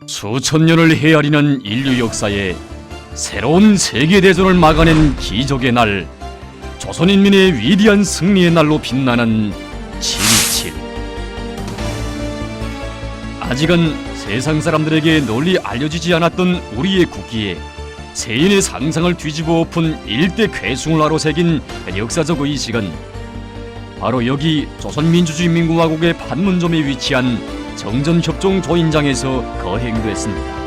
수천 년을 헤아리는 인류 역사에 새로운 세계대전을 막아낸 기적의 날, 조선인민의 위대한 승리의 날로 빛나는 7.27. 아직은 세상 사람들에게 널리 알려지지 않았던 우리의 국기에 세인의 상상을 뒤집어 엎은 일대 괴승을 아로새긴 역사적 의식은 바로 여기 조선민주주의인민공화국의 판문점에 위치한 정전협종 조인장에서 거행됐습니다.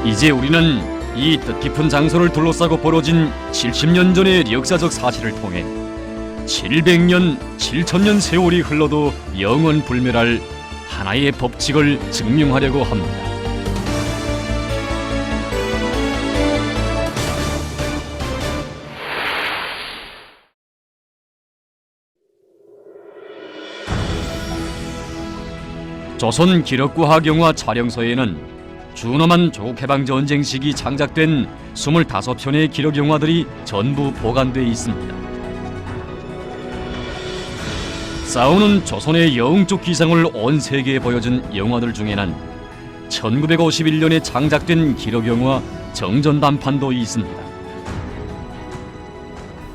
이제 우리는 이 뜻깊은 장소를 둘러싸고 벌어진 70년 전의 역사적 사실을 통해 700년, 7천년 세월이 흘러도 영원불멸할 하나의 법칙을 증명하려고 합니다. 조선 기록과학 영화 촬영소에는 준엄한 조국해방전쟁 시기 창작된 25편의 기록 영화들이 전부 보관돼 있습니다. 싸우는 조선의 영웅적 기상을 온 세계에 보여준 영화들 중에는 1951년에 창작된 기록 영화 정전단판도 있습니다.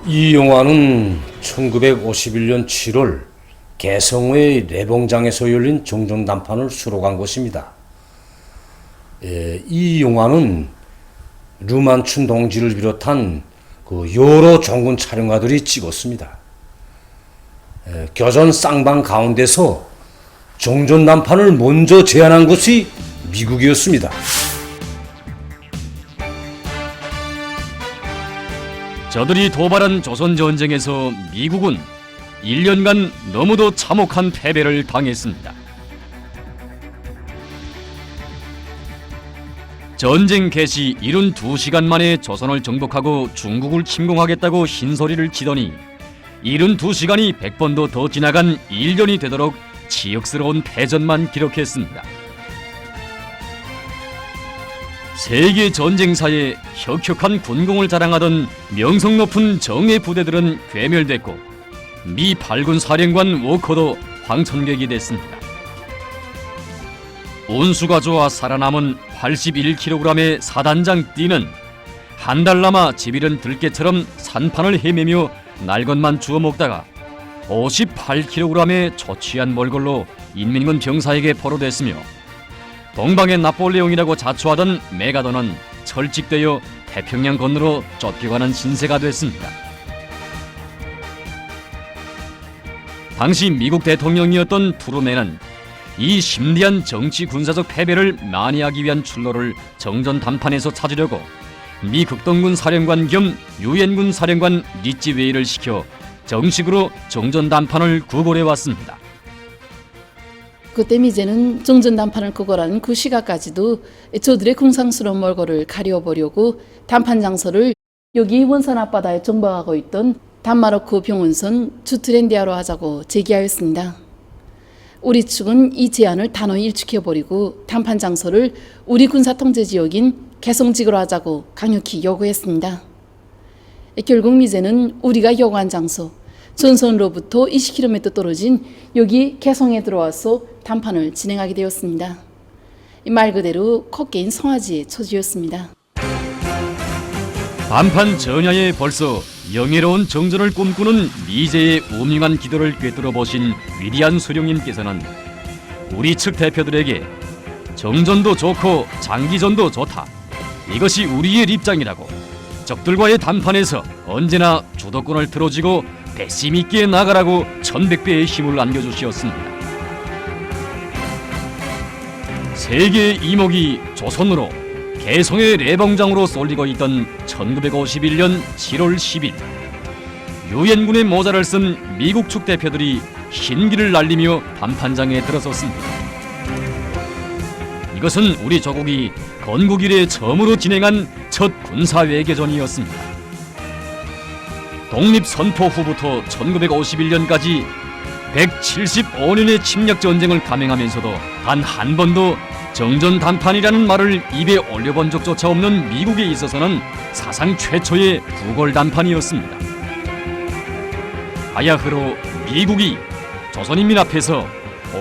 이 영화는 1951년 7월 개성의 내봉장에서 열린 정전단판을 수록한 것입니다. 이 영화는 류만춘 동지를 비롯한 여러 정군 촬영가들이 찍었습니다. 교전 쌍방 가운데서 정전단판을 먼저 제안한 것이 미국이었습니다. 저들이 도발한 조선전쟁에서 미국은 1년간 너무도 참혹한 패배를 당했습니다. 전쟁 개시 72시간 만에 조선을 정복하고 중국을 침공하겠다고 흰소리를 치더니 72시간이 100번도 더 지나간 1년이 되도록 치욕스러운 패전만 기록했습니다. 세계 전쟁사에 혁혁한 군공을 자랑하던 명성 높은 정예 부대들은 괴멸됐고 미 8군 사령관 워커도 황천객이 됐습니다. 운수가 좋아 살아남은 81kg의 사단장 띠는 한 달 남아 집 잃은 들개처럼 산판을 헤매며 날 것만 주워 먹다가 58kg의 초취한 몰골로 인민군 병사에게 포로됐으며 동방의 나폴레옹이라고 자처하던 메가더는 철직되어 태평양 건너로 쫓겨가는 신세가 됐습니다. 당시 미국 대통령이었던 트루맨은 이 심대한 정치 군사적 패배를 만회하기 위한 출로를 정전단판에서 찾으려고 미 극동군 사령관 겸 유엔군 사령관 리찌웨이를 시켜 정식으로 정전단판을 구걸해 왔습니다. 그때 이제는 정전단판을 구걸하는 그 시각까지도 저들의 궁상스러운 몰골을 가려보려고 단판 장소를 여기 원산 앞바다에 정박하고 있던 단마르크 병원선 주트랜디아로 하자고 제기하였습니다. 우리 측은 이 제안을 단호히 일축해버리고 단판 장소를 우리 군사통제지역인 개성직으로 하자고 강력히 요구했습니다. 결국 미제는 우리가 요구한 장소, 전선으로부터 20km 떨어진 여기 개성에 들어와서 단판을 진행하게 되었습니다. 말 그대로 콧개인 성화지의 처지였습니다. 단판 전야에 벌써 영예로운 정전을 꿈꾸는 미제의 우명한 기도를 꿰뚫어 보신 위대한 수령님께서는 우리 측 대표들에게 정전도 좋고 장기전도 좋다, 이것이 우리의 입장이라고 적들과의 단판에서 언제나 주도권을 들어쥐고 배심 있게 나가라고 1100배의 힘을 안겨주시었습니다. 세계의 이목이 조선으로 개성의 내봉장으로 쏠리고 있던 1951년 7월 10일 유엔군의 모자를 쓴 미국 측 대표들이 흰기를 날리며 단판장에 들어섰습니다. 이것은 우리 조국이 건국 이래 처음으로 진행한 첫 군사 외교전이었습니다. 독립선포 후부터 1951년까지 175년의 침략전쟁을 감행하면서도 단 한 번도 정전단판이라는 말을 입에 올려본 적조차 없는 미국에 있어서는 사상 최초의 부골단판이었습니다. 하야흐로 미국이 조선인민 앞에서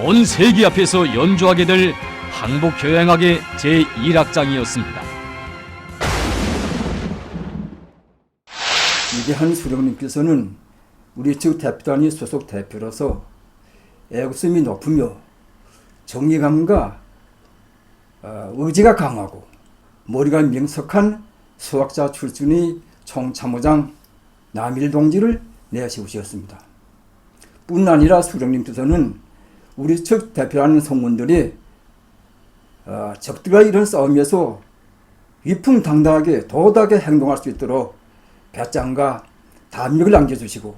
온 세계 앞에서 연주하게 될 항복효양악의 제1악장이었습니다. 위대한 수령님께서는 우리 측 대표단이 소속 대표로서 애국심이 높으며 정의감과 의지가 강하고 머리가 명석한 수학자 출신의 총참모장 남일동지를 내세우셨습니다. 뿐 아니라 수령님께서는 우리 측 대표라는 성원들이 적들과 이런 싸움에서 위풍당당하게 도덕하게 행동할 수 있도록 배짱과 담력을 안겨주시고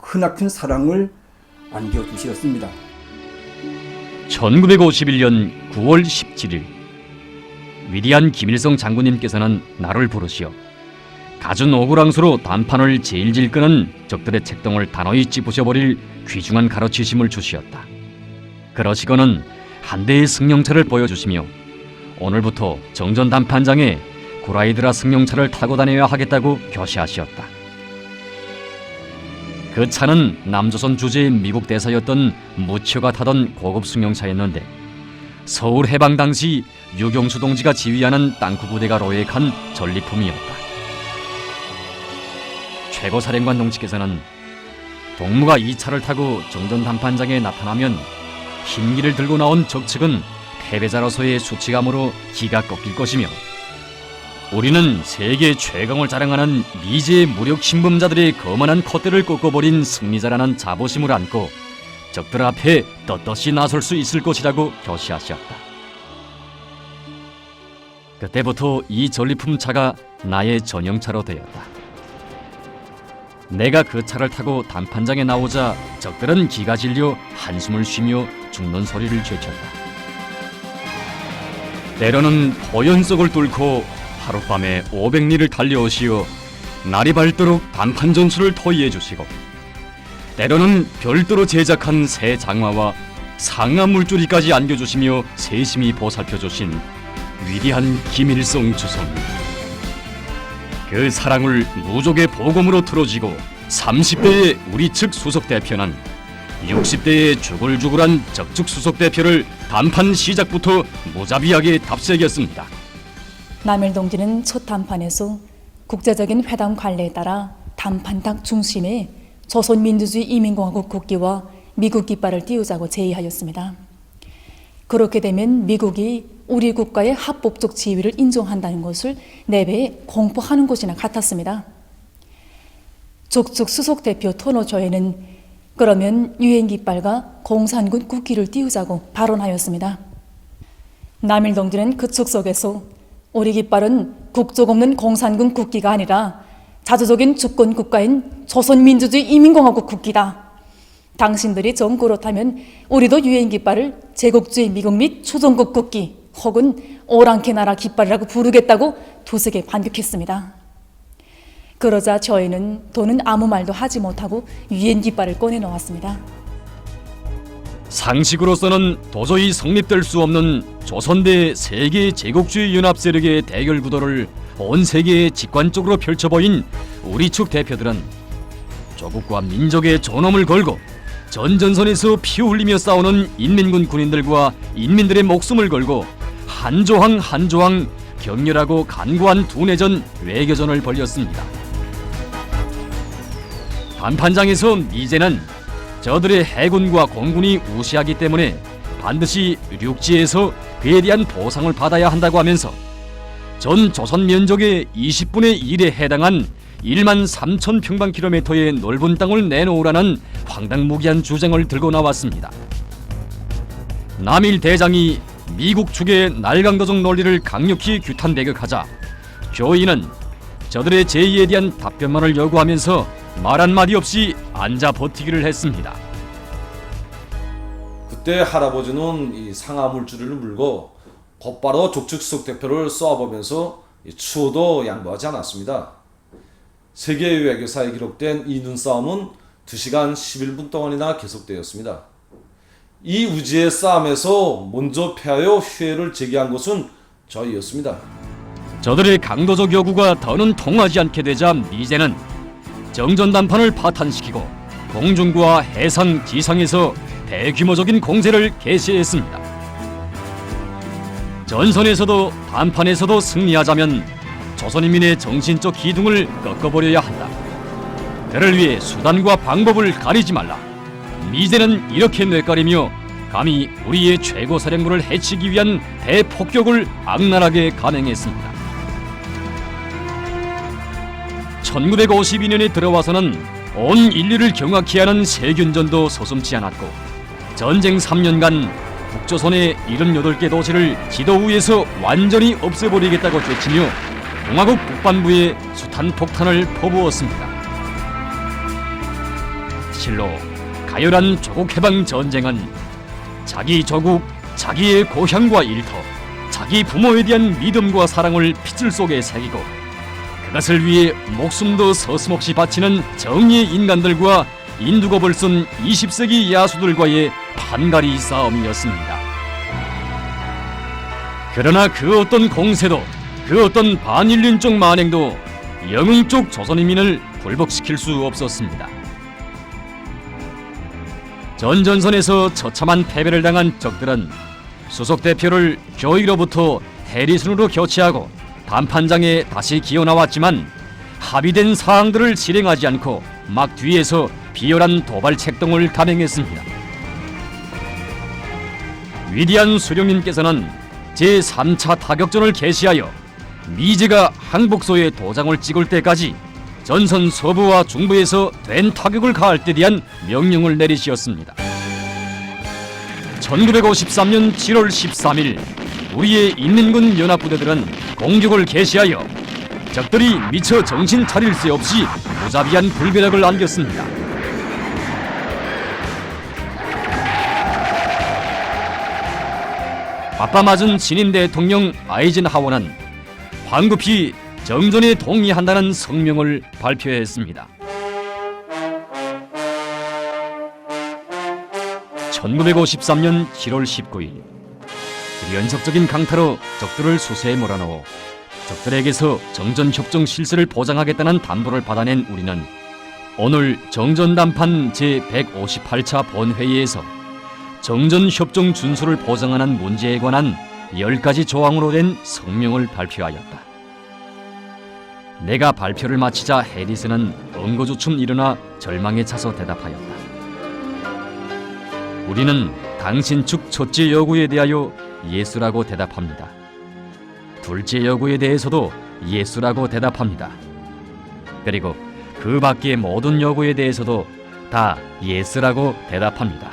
크나큰 사랑을 안겨주셨습니다. 1951년 9월 17일 위대한 김일성 장군님께서는 나를 부르시어 갖은 오구랑수로 단판을 질질 끄는 적들의 책동을 단호히 찌부셔버릴 귀중한 가르치심을 주시었다. 그러시고는 한 대의 승용차를 보여주시며 오늘부터 정전 단판장에 구라이드라 승용차를 타고 다녀야 하겠다고 교시하시었다. 그 차는 남조선 주재의 미국 대사였던 무치오가 타던 고급 승용차였는데 서울 해방 당시 유경수 동지가 지휘하는 땅구 부대가 로획한 전리품이었다. 최고사령관 동지께서는 동무가 이 차를 타고 정전 단판장에 나타나면 흰기를 들고 나온 적측은 패배자로서의 수치감으로 기가 꺾일 것이며 우리는 세계 최강을 자랑하는 미제의 무력 신범자들의 거만한 콧대를 꺾어버린 승리자라는 자부심을 안고 적들 앞에 떳떳이 나설 수 있을 것이라고 교시하셨다. 그때부터 이 전리품 차가 나의 전용차로 되었다. 내가 그 차를 타고 단판장에 나오자 적들은 기가 질려 한숨을 쉬며 죽는 소리를 죄쳤다. 때로는 포연 속을 뚫고 하룻밤에 500리를 달려오시어 날이 밝도록 단판 전술을 토의해 주시고 때로는 별도로 제작한 새 장화와 상하 물줄기까지 안겨주시며 세심히 보살펴 주신 위대한 김일성 주석. 그 사랑을 무족의 보검으로 틀어지고 30대의 우리 측 수석 대표는 60대의 주글주글한 적측 수석 대표를 단판 시작부터 무자비하게 답색했습니다. 남일동지는 첫 단판에서 국제적인 회담 관례에 따라 단판탁 중심에 조선민주주의 이민공화국 국기와 미국 깃발을 띄우자고 제의하였습니다. 그렇게 되면 미국이 우리 국가의 합법적 지위를 인정한다는 것을 내배에 공포하는 것이나 같았습니다. 적측 수석 대표 토노조에는 그러면 유엔 깃발과 공산군 국기를 띄우자고 발언하였습니다. 남일동지는 그 책 속에서 우리 깃발은 국적 없는 공산군 국기가 아니라 자주적인 주권 국가인 조선민주주의 이민공화국 국기다. 당신들이 정 그렇다면 우리도 유엔 깃발을 제국주의 미국 및 초전국 국기 혹은 오랑캐 나라 깃발이라고 부르겠다고 두세게 반격했습니다. 그러자 저희는 더는 아무 말도 하지 못하고 유엔 깃발을 꺼내놓았습니다. 상식으로서는 도저히 성립될 수 없는 조선대 세계 제국주의 연합 세력의 대결 구도를 온 세계에 직관적으로 펼쳐보인 우리 측 대표들은 조국과 민족의 존엄을 걸고 전전선에서 피 흘리며 싸우는 인민군 군인들과 인민들의 목숨을 걸고 한 조항 한 조항 격렬하고 간구한 두뇌전 외교전을 벌였습니다. 단판장에서 미제는 저들의 해군과 공군이 우세하기 때문에 반드시 육지에서 그에 대한 보상을 받아야 한다고 하면서 전 조선 면적의 20분의 1에 해당한 1만 3천 평방킬로미터의 넓은 땅을 내놓으라는 황당무계한 주장을 들고 나왔습니다. 남일 대장이 미국 측의 날강도적 논리를 강력히 규탄 배격하자 조이는 저들의 제의에 대한 답변만을 요구하면서 말 한마디 없이 앉아 버티기를 했습니다. 그때 할아버지는 이 상하 물줄을 물고 곧바로 적측수석 대표를 쏘아보면서 추호도 양보하지 않았습니다. 세계 외교사에 기록된 이 눈싸움은 2시간 11분 동안이나 계속되었습니다. 이 우지의 싸움에서 먼저 패하여 휴회를 제기한 것은 저희였습니다. 저들의 강도적 요구가 더는 통하지 않게 되자 미제는 정전단판을 파탄시키고 공중과 해상, 지상에서 대규모적인 공세를 개시했습니다. 전선에서도 단판에서도 승리하자면 조선인민의 정신적 기둥을 꺾어버려야 한다. 그를 위해 수단과 방법을 가리지 말라. 미제는 이렇게 뇌까리며 감히 우리의 최고 사령부를 해치기 위한 대폭격을 악랄하게 감행했습니다. 1952년에 들어와서는 온 인류를 경악케 하는 세균전도 서슴지 않았고 전쟁 3년간 북조선의 78개 도시를 지도 위에서 완전히 없애버리겠다고 외치며 공화국 북반부에 숱한 폭탄을 퍼부었습니다. 실로 가열한 조국 해방 전쟁은 자기 조국, 자기의 고향과 일터, 자기 부모에 대한 믿음과 사랑을 핏줄 속에 새기고 그것을 위해 목숨도 서슴없이 바치는 정의의 인간들과 인두겁을 쓴 20세기 야수들과의 판가리 싸움이었습니다. 그러나 그 어떤 공세도 그 어떤 반인륜적 만행도 영흥 쪽 조선인민을 굴복시킬 수 없었습니다. 전전선에서 처참한 패배를 당한 적들은 수석 대표를 교위로부터 해리순으로 교체하고 단판장에 다시 기어나왔지만 합의된 사항들을 실행하지 않고 막 뒤에서 비열한 도발 책동을 감행했습니다. 위대한 수령님께서는 제3차 타격전을 개시하여 미제가 항복소에 도장을 찍을 때까지 전선 서부와 중부에서 된 타격을 가할 때 대한 명령을 내리시었습니다. 1953년 7월 13일 우리의 인민군 연합부대들은 공격을 개시하여 적들이 미처 정신 차릴 새 없이 무자비한 불벼락을 안겼습니다. 바빠맞은 신임 대통령 아이젠하워는 황급히 정전에 동의한다는 성명을 발표했습니다. 1953년 7월 19일 연속적인 강타로 적들을 수세에 몰아넣어 적들에게서 정전협정 실세를 보장하겠다는 담보를 받아낸 우리는 오늘 정전담판 제158차 본회의에서 정전협정 준수를 보장하는 문제에 관한 10가지 조항으로 된 성명을 발표하였다. 내가 발표를 마치자 해리스는 엉거주춤 일어나 절망에 차서 대답하였다. 우리는 당신 측 첫째 요구에 대하여 예수라고 대답합니다. 둘째 요구에 대해서도 예수라고 대답합니다. 그리고 그 밖의 모든 요구에 대해서도 다 예스라고 대답합니다.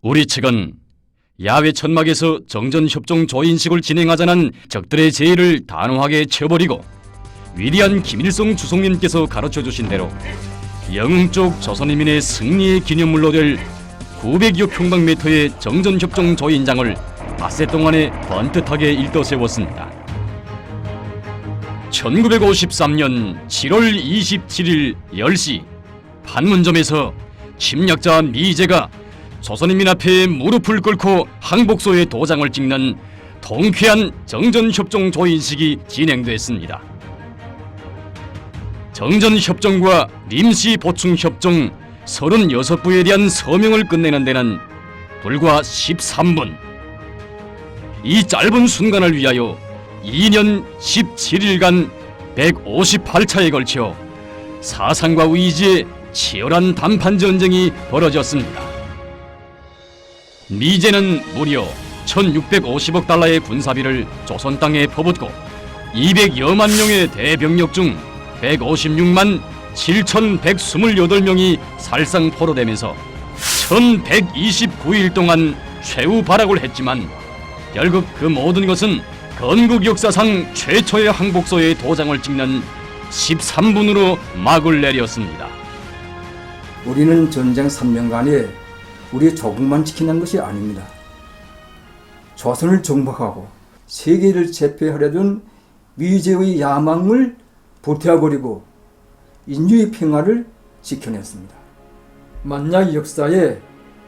우리 측은 야외 천막에서 정전협정 조인식을 진행하자는 적들의 제의를 단호하게 쳐버리고 위대한 김일성 주석님께서 가르쳐주신 대로 영흥 쪽 조선인민의 승리의 기념물로 될 900여 평방미터의 정전협정 조인장을 닷새 동안에 번듯하게 일떠세웠습니다. 1953년 7월 27일 10시 판문점에서 침략자 미제가 조선인민 앞에 무릎을 꿇고 항복소에 도장을 찍는 통쾌한 정전협정 조인식이 진행됐습니다. 정전협정과臨時보충협정 36부에 대한 서명을 끝내는 데는 불과 13분. 이 짧은 순간을 위하여 2년 17일간 158차에 걸쳐 사상과 의지의 치열한 단판전쟁이 벌어졌습니다. 미제는 무려 1650억 달러의 군사비를 조선 땅에 퍼붓고 200여만 명의 대병력 중 156만 7,128명이 살상 포로되면서 1129일 동안 최후 발악을 했지만 결국 그 모든 것은 건국 역사상 최초의 항복소에 도장을 찍는 13분으로 막을 내렸습니다. 우리는 전쟁 3년간에 우리 조국만 지키는 것이 아닙니다. 조선을 정복하고 세계를 제패하려던 미제의 야망을 불태워버리고 인류의 평화를 지켜냈습니다. 만약 역사에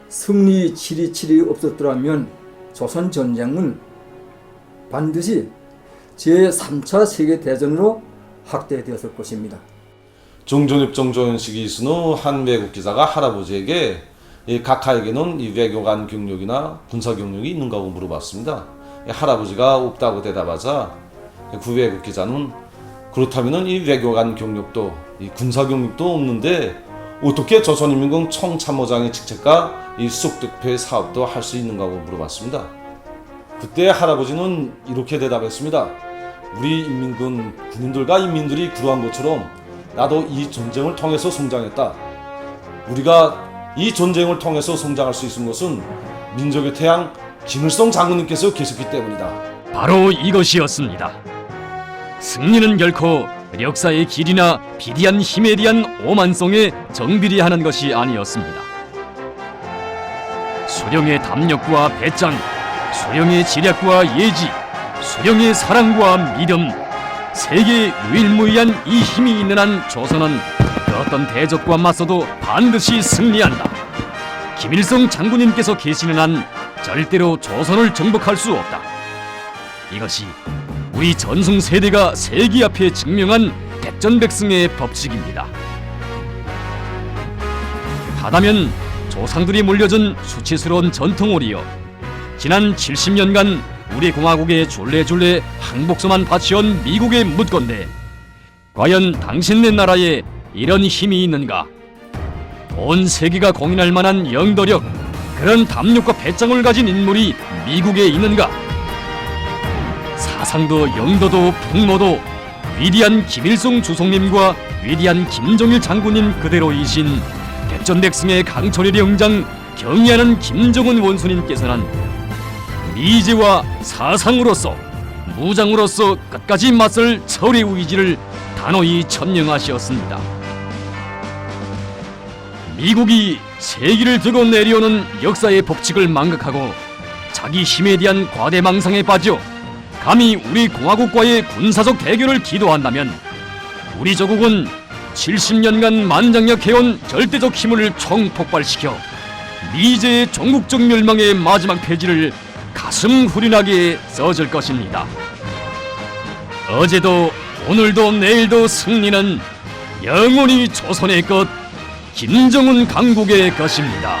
승리 치리치리 없었더라면 조선 전쟁은 반드시 제3차 세계대전으로 확대되었을 것입니다. 종전입종 조연식이 있은 후 한 외국 기자가 할아버지에게 이 각하에게는 이 외교관 경력이나 군사 경력이 있는가 고 물어봤습니다. 할아버지가 없다고 대답하자 그 외국 기자는 그렇다면은 이 외교관 경력도 이 군사 경력도 없는데 어떻게 조선인민군 총참모장의 직책과 이 쑥대표의 사업도 할 수 있는가 고 물어봤습니다. 그때 할아버지는 이렇게 대답했습니다. 우리 인민군 군인들과 인민들이 그러한 것처럼 나도 이 전쟁을 통해서 성장했다. 우리가 이 전쟁을 통해서 성장할 수 있는 것은 민족의 태양 김일성 장군님께서 계셨기 때문이다. 바로 이것이었습니다. 승리는 결코 역사의 길이나 비대한 힘에 대한 오만성에 정비례하는 것이 아니었습니다. 수령의 담력과 배짱, 수령의 지략과 예지, 수령의 사랑과 믿음, 세계 유일무이한 이 힘이 있는 한 조선은 그 어떤 대적과 맞서도 반드시 승리한다. 김일성 장군님께서 계시는 한 절대로 조선을 정복할 수 없다. 이것이 우리 전승 세대가 세계 앞에 증명한 백전백승의 법칙입니다. 하다면 조상들이 물려준 수치스러운 전통오리여 지난 70년간 우리 공화국의 줄레줄레 항복서만 바치온 미국에 묻건대 과연 당신네 나라에 이런 힘이 있는가? 온 세계가 공인할 만한 영도력, 그런 담력과 배짱을 가진 인물이 미국에 있는가? 사상도 영도도 풍모도 위대한 김일성 주석님과 위대한 김정일 장군님 그대로이신 백전백승의 강철의 명장 경애하는 김정은 원수님께서는 미제와 사상으로서 무장으로서 끝까지 맞설 철의 의지를 단호히 천명하시었습니다. 미국이 세기를 두고 내려오는 역사의 법칙을 망각하고 자기 힘에 대한 과대망상에 빠져 감히 우리 공화국과의 군사적 대결을 기도한다면 우리 조국은 70년간 만장약해온 절대적 힘을 총폭발시켜 미제의 전국적 멸망의 마지막 페이지를 가슴 후련하게 써줄 것입니다. 어제도 오늘도 내일도 승리는 영원히 조선의 것, 김정은 강국의 것입니다.